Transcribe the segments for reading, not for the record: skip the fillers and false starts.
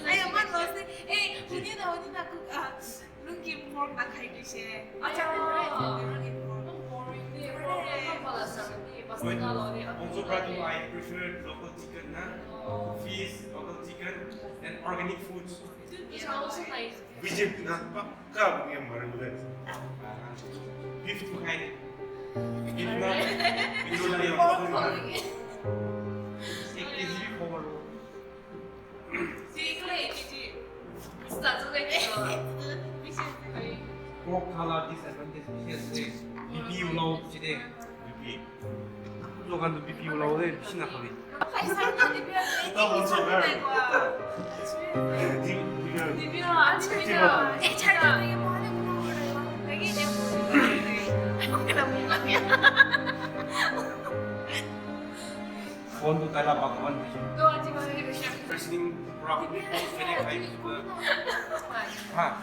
Ay, aman lo sih. Hunina looking for na kayak gitu. Also, brother, I prefer local chicken, fish, local chicken, and organic foods. Bizim kab yang baru bulan. Beef to hide. If not, we don't have local. Take easy for. Pork color disadvantage BP low today. BP. 부족한도 BP 올라오네 미친나 거기. 원도 달라 박원. President broccoli very high.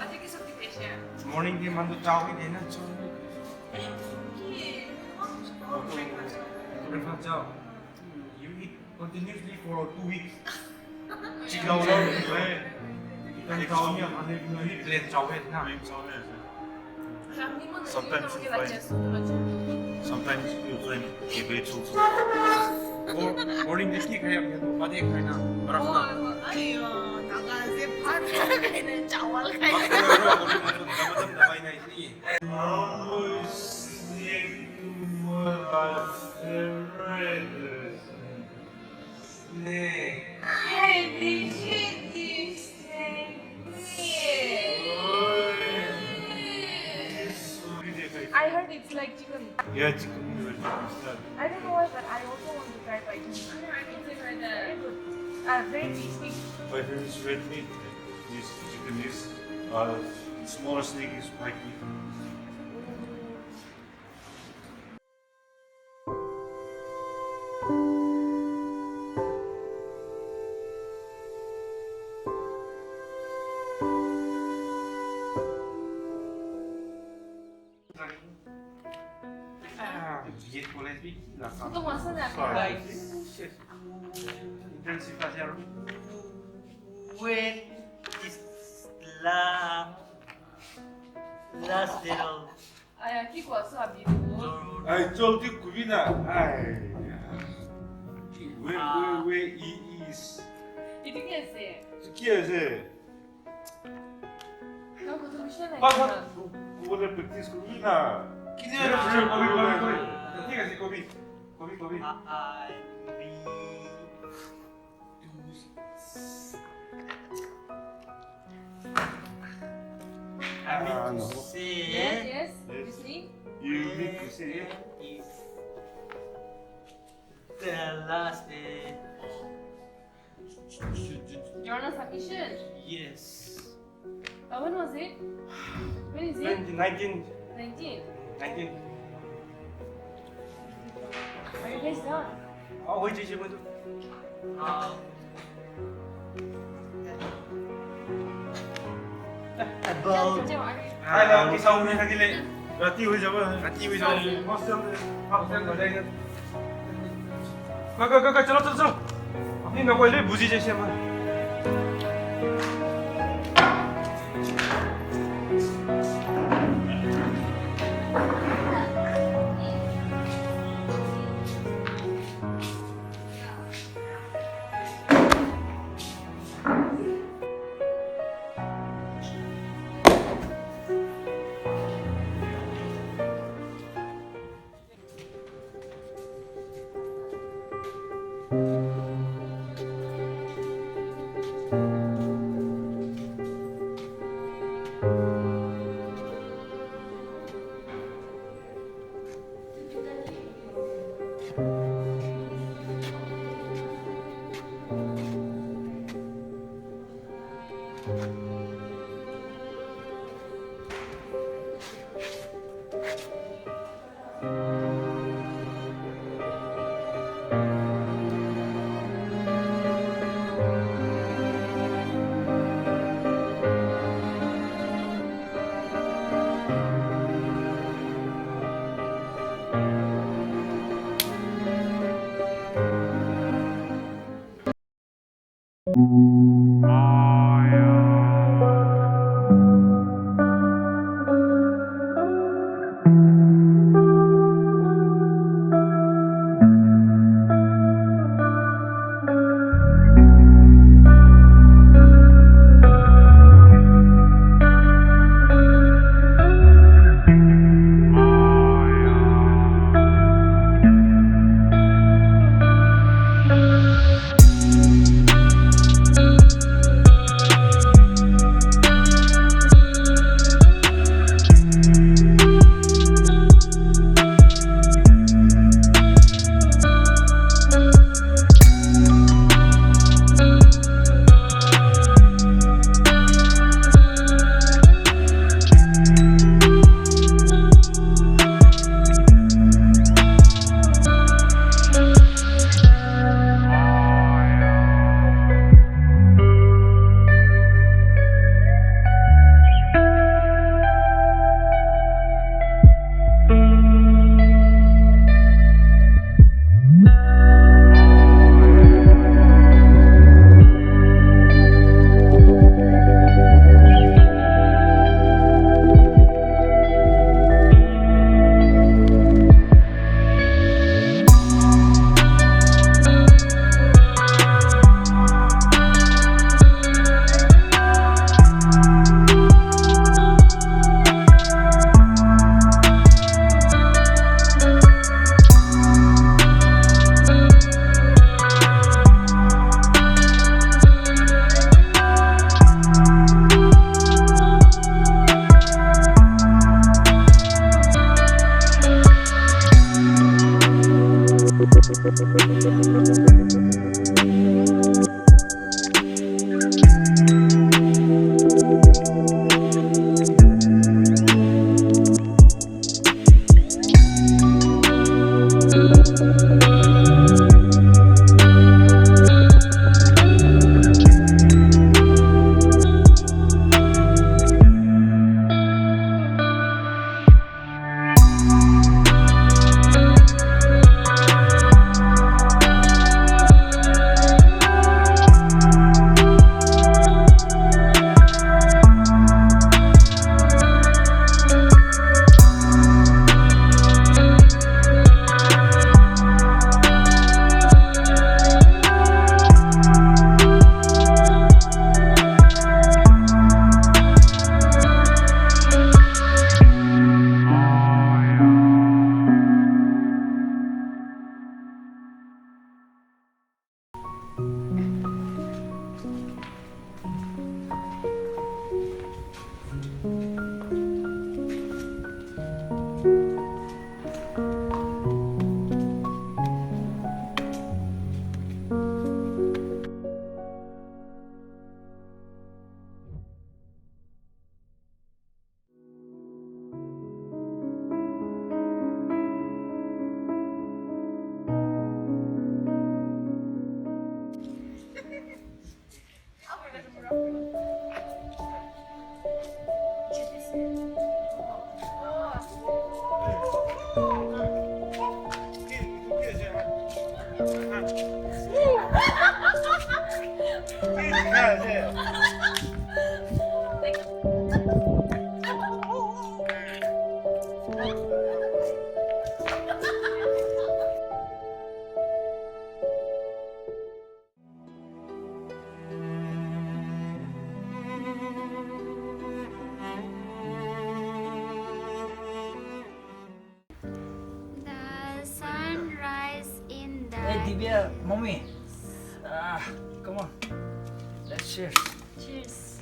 Morning day mandu chawin hai na. Breakfast chow. You eat continuously for 2 weeks. Chicken chow hai. Chicken chow ni hame ni plain chow hai na. Sometimes you find, sometimes you find cabbage also. Morning day ki kaya kaya bade kaya na. 아니요, 나가서 파는 자왈 I heard it's like chicken. Yeah, chicken. I don't know why, but I also want to try Viking. I can try that. Very good. Very tasty. My favorite red meat. This chicken is smaller snake is white meat. Itu masanya Intensive facial. When is last little 아야 끼고 왔어 아비. Ay, told you Kubina. Ay, where he is? 이렇게 했어요. Kiese. 나 그거 좀 쉬어내. Pasa, kubo practice Kubina. Kobi. I no. say Yes. You see? You need to say is the last day. You're not sufficient. Yes. When was it? When is it? 19. 19. 19. Are you guys done? Wait, just one. About Hello, isang ulit lagi le. Rati huwi jaba. Rati huwi jaba. Hostel हो जाएगा. का चलो. अपनी ना कोई ले बुझी जैसे हमारे. The sunrise in the Divya, mommy. Come on. Let's cheers. cheers.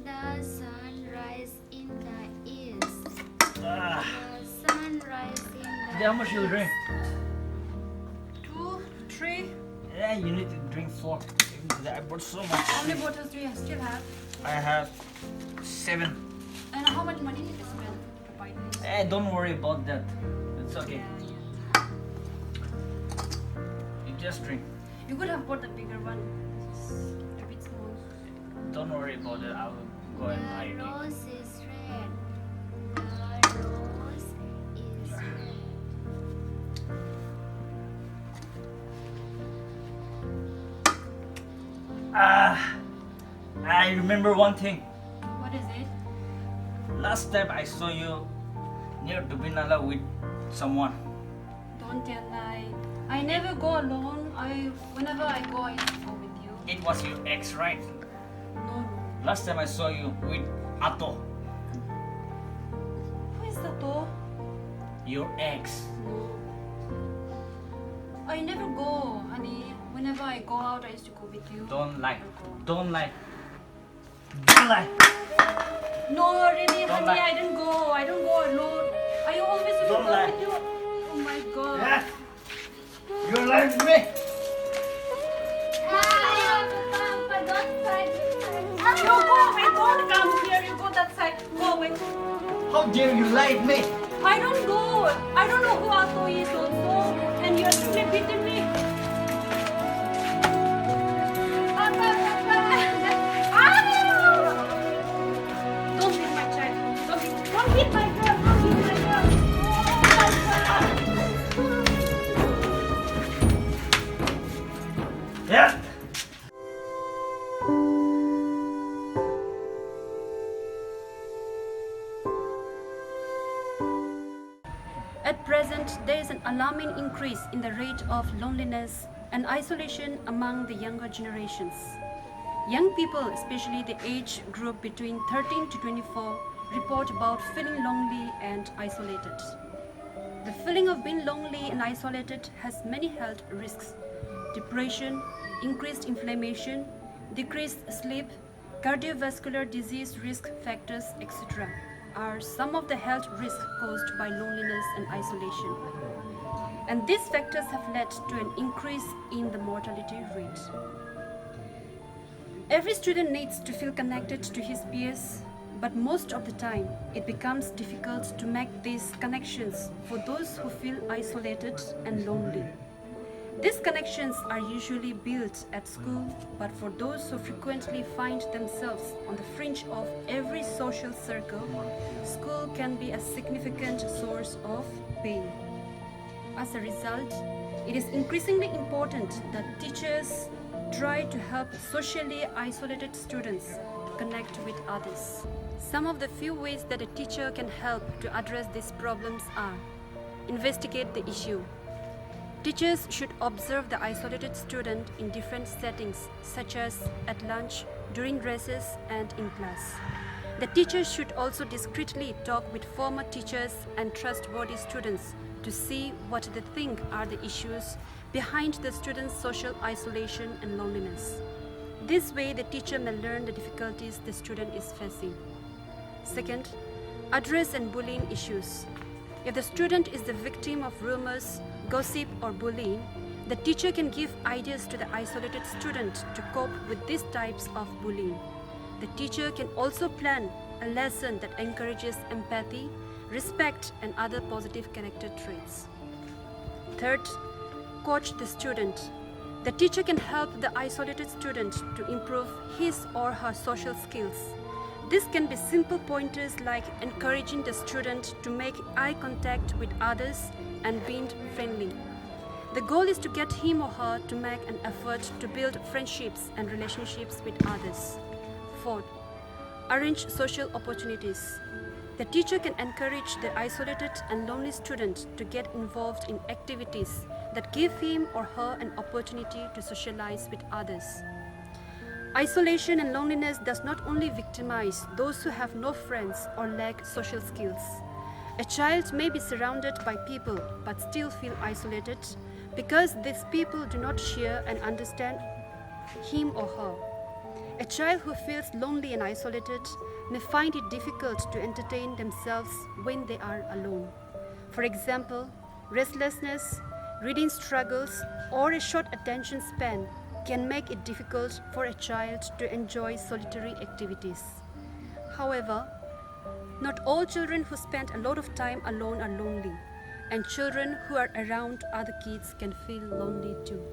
The sunrise in the east. Ah, The sunrise in Divya, the how much you drink? 2, 3. Yeah, you need to drink 4. I bought so much. How many bottles do you still have? I have 7. And how much money did you spend to buy this? Don't worry about that. It's okay. You just drink. You could have bought a bigger one. This is a bit small. Don't worry about it. I'll go and buy The it. rose is red. The rose is red. I remember one thing. What is it? Last time I saw you near Dubinala with someone. Don't tell lie. I never go alone. Whenever I go, I used to go with you. It was your ex, right? No. Last time I saw you with Ato, Who is that though? your ex. No. I never go, honey. Whenever I go out, I used to go with you. Don't lie. I never go. Don't lie. Don't lie. No, really, Don't honey, lie. I don't go. I don't go alone. I always used to Don't go lie. with you. Oh my god. Yeah. You're lying to me. Papa, don't fight. You go away. Don't come here. You go that side. Go away. How dare you lie to me? I don't go. I don't know who Ato is also. And you're simply beating me. Papa. Don't hit my child. Don't hit my girl. Don't hit my girl. Yeah. At present, there is an alarming increase in the rate of loneliness and isolation among the younger generations. Young people, especially the age group between 13 to 24, report about feeling lonely and isolated. The feeling of being lonely and isolated has many health risks: depression, increased inflammation, decreased sleep, cardiovascular disease risk factors, etc. are some of the health risks caused by loneliness and isolation. And these factors have led to an increase in the mortality rate. Every student needs to feel connected to his peers, but most of the time it becomes difficult to make these connections for those who feel isolated and lonely. These connections are usually built at school, but for those who frequently find themselves on the fringe of every social circle, school can be a significant source of pain. As a result, it is increasingly important that teachers try to help socially isolated students to connect with others. Some of the few ways that a teacher can help to address these problems are: investigate the issue. Teachers should observe the isolated student in different settings, such as at lunch, during recess, and in class. The teachers should also discreetly talk with former teachers and trustworthy students to see what they think are the issues behind the student's social isolation and loneliness. This way, the teacher may learn the difficulties the student is facing. Second, address and bullying issues. If the student is the victim of rumors, gossip, or bullying, the teacher can give ideas to the isolated student to cope with these types of bullying. The teacher can also plan a lesson that encourages empathy, respect, and other positive character traits. Third, coach the student. The teacher can help the isolated student to improve his or her social skills. This can be simple pointers like encouraging the student to make eye contact with others and being friendly. The goal is to get him or her to make an effort to build friendships and relationships with others. Fourth, arrange social opportunities. The teacher can encourage the isolated and lonely student to get involved in activities that give him or her an opportunity to socialize with others. Isolation and loneliness does not only victimize those who have no friends or lack social skills. A child may be surrounded by people but still feel isolated because these people do not share and understand him or her. A child who feels lonely and isolated may find it difficult to entertain themselves when they are alone. For example, restlessness, reading struggles, or a short attention span can make it difficult for a child to enjoy solitary activities. However, not all children who spend a lot of time alone are lonely, and children who are around other kids can feel lonely too.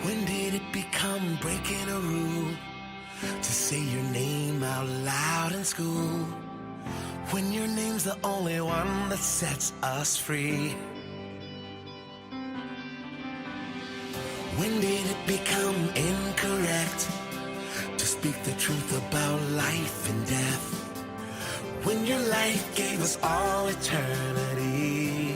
When did it become breaking a rule to say your name out loud in school? When your name's the only one that sets us free. When did it become incorrect to speak the truth about life and death? When your life gave us all eternity.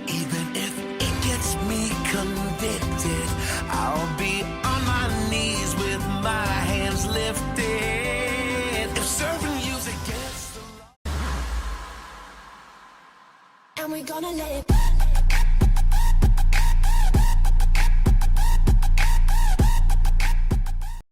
Even if it gets me convicted, I'll be on my knees with my hands lifted. If serving you's against the law, and we're gonna let it